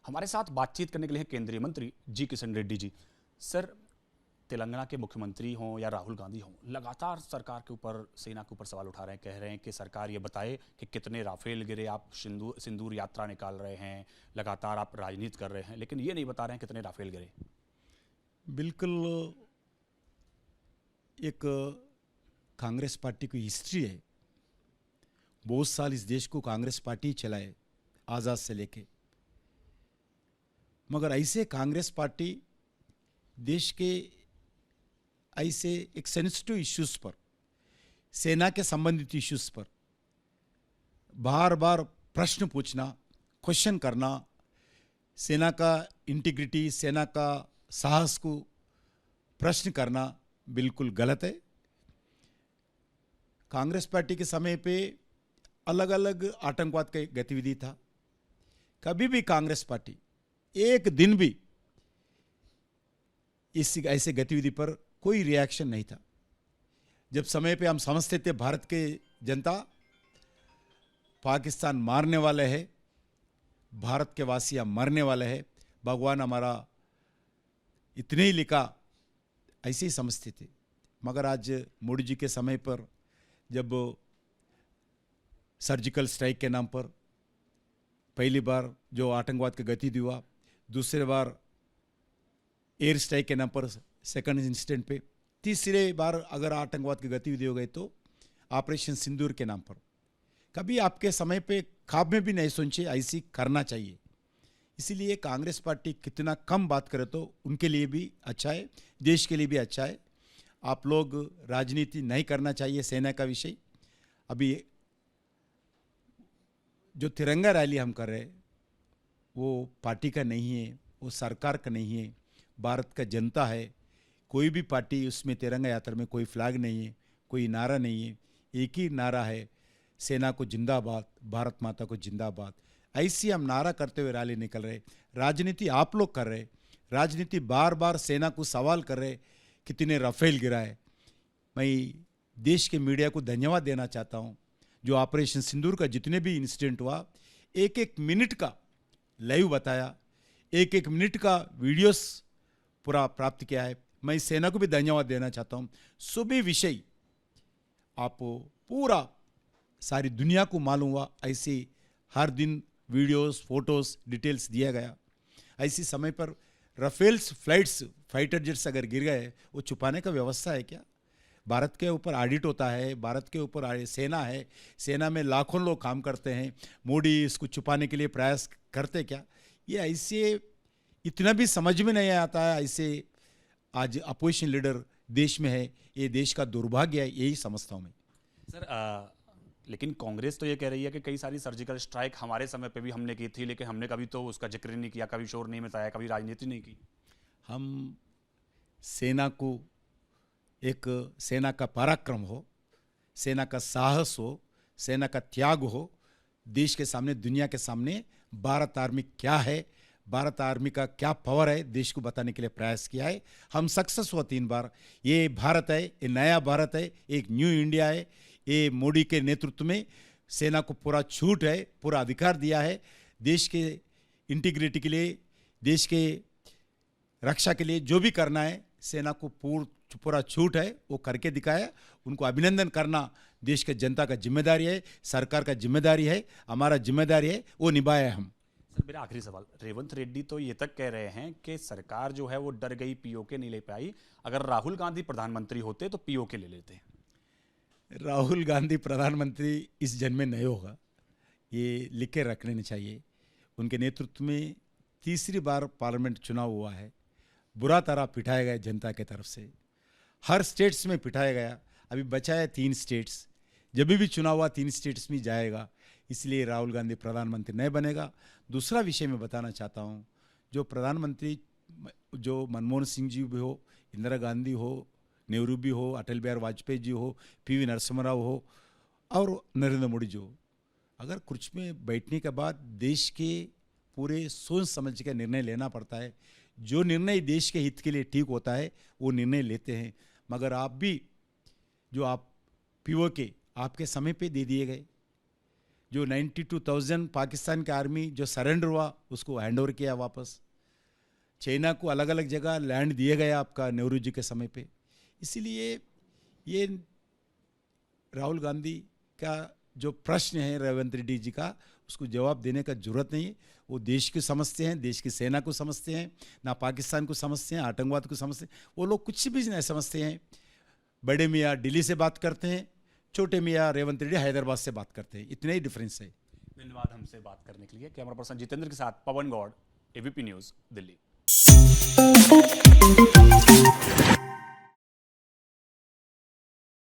हमारे साथ बातचीत करने के लिए हैं केंद्रीय मंत्री जी किशन रेड्डी जी। सर, तेलंगाना के मुख्यमंत्री हों या राहुल गांधी हों, लगातार सरकार के ऊपर, सेना के ऊपर सवाल उठा रहे हैं। कह रहे हैं कि सरकार ये बताए कि कितने राफेल गिरे। आप सिंदूर यात्रा निकाल रहे हैं, लगातार आप राजनीति कर रहे हैं, लेकिन ये नहीं बता रहे हैं कितने राफेल गिरे। बिल्कुल एक कांग्रेस पार्टी की हिस्ट्री है। बहुत साल इस देश को कांग्रेस पार्टी ही चलाए, आज़ाद से लेके। मगर ऐसे कांग्रेस पार्टी देश के ऐसे एक सेंसिटिव इश्यूज पर, सेना के संबंधित इश्यूज पर बार बार प्रश्न पूछना, क्वेश्चन करना, सेना का इंटीग्रिटी, सेना का साहस को प्रश्न करना बिल्कुल गलत है। कांग्रेस पार्टी के समय पे अलग अलग आतंकवाद का गतिविधि था। कभी भी कांग्रेस पार्टी एक दिन भी इस ऐसे गतिविधि पर कोई रिएक्शन नहीं था। जब समय पे हम समझते थे भारत के जनता पाकिस्तान मारने वाले हैं, भारत के वासियाँ मरने वाले हैं, भगवान हमारा इतने ही लिखा, ऐसे ही समझते थे। मगर आज मोदी जी के समय पर जब सर्जिकल स्ट्राइक के नाम पर पहली बार जो आतंकवाद का गतिविधि हुआ, दूसरे बार एयर स्ट्राइक के नाम पर सेकंड इंसिडेंट पे, तीसरे बार अगर आतंकवाद की गतिविधि हो गई तो ऑपरेशन सिंदूर के नाम पर, कभी आपके समय पे ख्वाब में भी नहीं सोचे ऐसी करना चाहिए। इसीलिए कांग्रेस पार्टी कितना कम बात करे तो उनके लिए भी अच्छा है, देश के लिए भी अच्छा है। आप लोग राजनीति नहीं करना चाहिए सेना का विषय। अभी जो तिरंगा रैली हम कर रहे हैं वो पार्टी का नहीं है, वो सरकार का नहीं है, भारत का जनता है। कोई भी पार्टी उसमें तिरंगा यात्रा में कोई फ्लैग नहीं है, कोई नारा नहीं है। एक ही नारा है, सेना को जिंदाबाद, भारत माता को जिंदाबाद। ऐसी हम नारा करते हुए रैली निकल रहे। राजनीति आप लोग कर रहे, राजनीति बार बार सेना को सवाल कर रहे कितने राफेल गिरा है। मैं देश के मीडिया को धन्यवाद देना चाहता हूँ जो ऑपरेशन सिंदूर का जितने भी इंसिडेंट हुआ, एक एक मिनट का लाइव बताया, एक एक मिनट का वीडियोस पूरा प्राप्त किया है। मैं सेना को भी धन्यवाद देना चाहता हूँ। सभी विषय आप पूरा सारी दुनिया को मालूम हुआ, ऐसे हर दिन वीडियोस, फोटोस, डिटेल्स दिया गया। ऐसी समय पर राफेल्स फ्लाइट्स, फाइटर जेट्स अगर गिर गए, वो छुपाने का व्यवस्था है क्या? भारत के ऊपर ऑडिट होता है, भारत के ऊपर सेना है, सेना में लाखों लोग काम करते हैं। मोदी इसको छुपाने के लिए प्रयास करते क्या? ये ऐसे इतना भी समझ में नहीं आता है। ऐसे आज अपोजिशन लीडर देश में है, ये देश का दुर्भाग्य है, यही समझता हूँ मैं। सर, लेकिन कांग्रेस तो ये कह रही है कि कई सारी सर्जिकल स्ट्राइक हमारे समय पे भी हमने की थी, लेकिन हमने कभी तो उसका जिक्र नहीं किया, कभी शोर नहीं मचाया, कभी राजनीति नहीं की। हम सेना को, एक सेना का पराक्रम हो, सेना का साहस हो, सेना का त्याग हो, देश के सामने, दुनिया के सामने भारत आर्मी क्या है, भारत आर्मी का क्या पावर है, देश को बताने के लिए प्रयास किया है। हम सक्सेस हुआ 3 बार। ये भारत है, ये नया भारत है, एक न्यू इंडिया है। ये मोदी के नेतृत्व में सेना को पूरा छूट है, पूरा अधिकार दिया है। देश के इंटीग्रिटी के लिए, देश के रक्षा के लिए जो भी करना है, सेना को पूरा छूट है, वो करके दिखाया। उनको अभिनंदन करना देश के जनता का जिम्मेदारी है, सरकार का जिम्मेदारी है, हमारा जिम्मेदारी है, वो निभाया है हम। सर, मेरा आखिरी सवाल, रेवंत रेड्डी तो ये तक कह रहे हैं कि सरकार जो है वो डर गई, पीओके नहीं ले पाई। अगर राहुल गांधी प्रधानमंत्री होते तो पीओके ले लेते। राहुल गांधी प्रधानमंत्री इस जन्म में नहीं होगा, ये लिख के रख लेना चाहिए। उनके नेतृत्व में तीसरी बार पार्लियामेंट चुनाव हुआ है, बुरा तरह पिटाया गया जनता की तरफ से, हर स्टेट्स में पिटाया गया। अभी बचा है 3 स्टेट्स, जब भी चुनाव हुआ 3 स्टेट्स में जाएगा। इसलिए राहुल गांधी प्रधानमंत्री नहीं बनेगा। दूसरा विषय मैं बताना चाहता हूँ, जो प्रधानमंत्री, जो मनमोहन सिंह जी भी हो, इंदिरा गांधी हो, नेहरू भी हो, अटल बिहारी वाजपेयी जी हो, पीवी नरसिम्हा राव हो और नरेंद्र मोदी जी हो, अगर कुछ में बैठने के बाद देश के पूरे सोच समझ के निर्णय लेना पड़ता है। जो निर्णय देश के हित के लिए ठीक होता है वो निर्णय लेते हैं। मगर आप भी, जो आप पीओके आपके समय पे दे दिए गए, जो 92,000 पाकिस्तान का आर्मी जो सरेंडर हुआ उसको हैंड ओवर किया वापस। चाइना को अलग अलग जगह लैंड दिया गया आपका नेहरू जी के समय पे। इसीलिए ये राहुल गांधी का जो प्रश्न है रेवंत रेड्डी जी का, उसको जवाब देने का जरूरत नहीं है। वो देश को समझते हैं, देश की सेना को समझते हैं, ना पाकिस्तान को समझते हैं, आतंकवाद को समझते हैं। वो लोग कुछ भी नहीं समझते हैं। बड़े मियाँ दिल्ली से बात करते हैं, छोटे मियाँ रेवंत रेड्डी हैदराबाद से बात करते हैं, इतना ही डिफरेंस है। धन्यवाद हमसे बात करने के लिए। कैमरा पर्सन जितेंद्र के साथ पवन गौड़, एबीपी न्यूज़, दिल्ली।